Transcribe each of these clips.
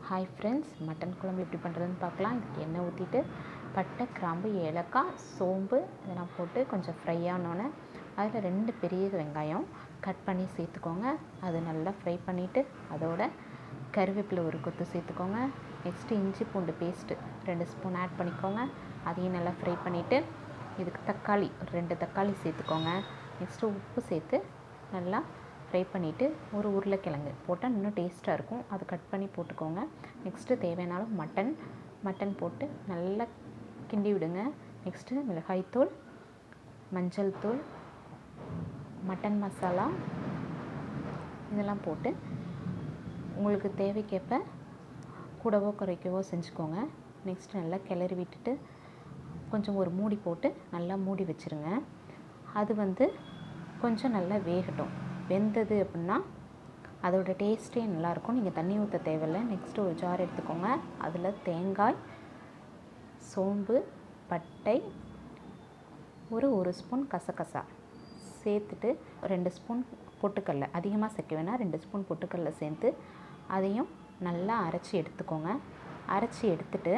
Hi friends, mutton குழம்பு எப்படி பண்ணுறதுன்னு பார்க்கலாம். இதுக்கு எண்ணெய் ஊற்றிட்டு பட்டை, கிராம்பு, ஏலக்காய், சோம்பு இதெல்லாம் போட்டு கொஞ்சம் ஃப்ரை ஆனோன்னே அதில் 2 பெரிய வெங்காயம் கட் பண்ணி சேர்த்துக்கோங்க. அது நல்லா ஃப்ரை பண்ணிவிட்டு அதோட கருவேப்பிலை ஒரு கொத்து சேர்த்துக்கோங்க. நெக்ஸ்ட்டு இஞ்சி பூண்டு பேஸ்ட்டு 2 ஸ்பூன் ஆட் பண்ணிக்கோங்க. அதையும் நல்லா ஃப்ரை பண்ணிவிட்டு இதுக்கு தக்காளி ஒரு 2 தக்காளி சேர்த்துக்கோங்க. நெக்ஸ்ட்டு உப்பு சேர்த்து நல்லா ஃப்ரை பண்ணிவிட்டு ஒரு உருளைக்கிழங்கு போட்டால் இன்னும் டேஸ்ட்டாக இருக்கும். அது கட் பண்ணி போட்டுக்கோங்க. நெக்ஸ்ட்டு தேவையான அளவு மட்டன் போட்டு நல்லா கிண்டி விடுங்க. நெக்ஸ்ட்டு மிளகாய்த்தூள், மஞ்சள் தூள், மட்டன் மசாலா இதெல்லாம் போட்டு உங்களுக்கு தேவைக்கேற்ப கூடவோ குறைக்கவோ செஞ்சுக்கோங்க. நெக்ஸ்ட்டு நல்லா கிளறி விட்டுட்டு கொஞ்சம் ஒரு மூடி போட்டு நல்லா மூடி வச்சுருங்க. அது கொஞ்சம் நல்லா வேகட்டும். வெந்தது அப்படின்னா அதோட டேஸ்ட்டே நல்லாயிருக்கும். நீங்கள் தண்ணி ஊற்ற தேவையில்லை. நெக்ஸ்ட்டு ஒரு ஜார் எடுத்துக்கோங்க. அதில் தேங்காய், சோம்பு, பட்டை, ஒரு ஸ்பூன் கசகசா சேர்த்துட்டு 2 ஸ்பூன் பொட்டுக்கடலை, அதிகமாக சேர்க்க வேணாம், 2 ஸ்பூன் பொட்டுக்கடலை சேர்த்து அதையும் நல்லா அரைச்சி எடுத்துக்கோங்க. அரைச்சி எடுத்துட்டு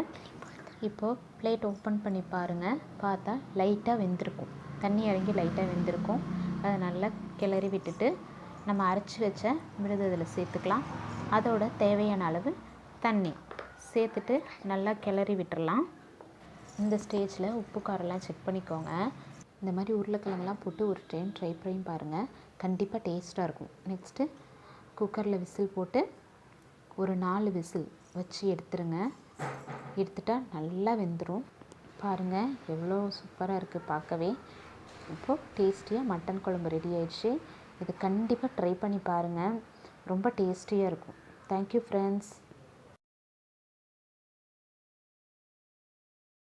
இப்போது பிளேட் ஓப்பன் பண்ணி பாருங்கள். பார்த்தா லைட்டாக வெந்திருக்கும், தண்ணி இறங்கி லைட்டாக வெந்திருக்கும். அதை நல்லா கிளறி விட்டுட்டு நம்ம அரைச்சி வச்ச விழுது இதில் சேர்த்துக்கலாம். அதோட தேவையான அளவு தண்ணி சேர்த்துட்டு நல்லா கிளறி விட்டுறலாம். இந்த ஸ்டேஜில் உப்பு காரெல்லாம் செக் பண்ணிக்கோங்க. இந்த மாதிரி உருளைக்கிழங்குலாம் போட்டு ஒரு டைம் ட்ரை பண்ணி பாருங்கள். கண்டிப்பாக டேஸ்ட்டாக இருக்கும். நெக்ஸ்ட்டு குக்கரில் விசில் போட்டு ஒரு 4 விசில் வச்சு எடுத்துருங்க. எடுத்துட்டால் நல்லா வெந்துடும். பாருங்கள் எவ்வளோ சூப்பராக இருக்குது பார்க்கவே. இப்போது டேஸ்டியாக மட்டன் குழம்பு ரெடி ஆயிடுச்சு. இது கண்டிப்பாக ட்ரை பண்ணி பாருங்கள். ரொம்ப டேஸ்டியாக இருக்கும். Thank you friends.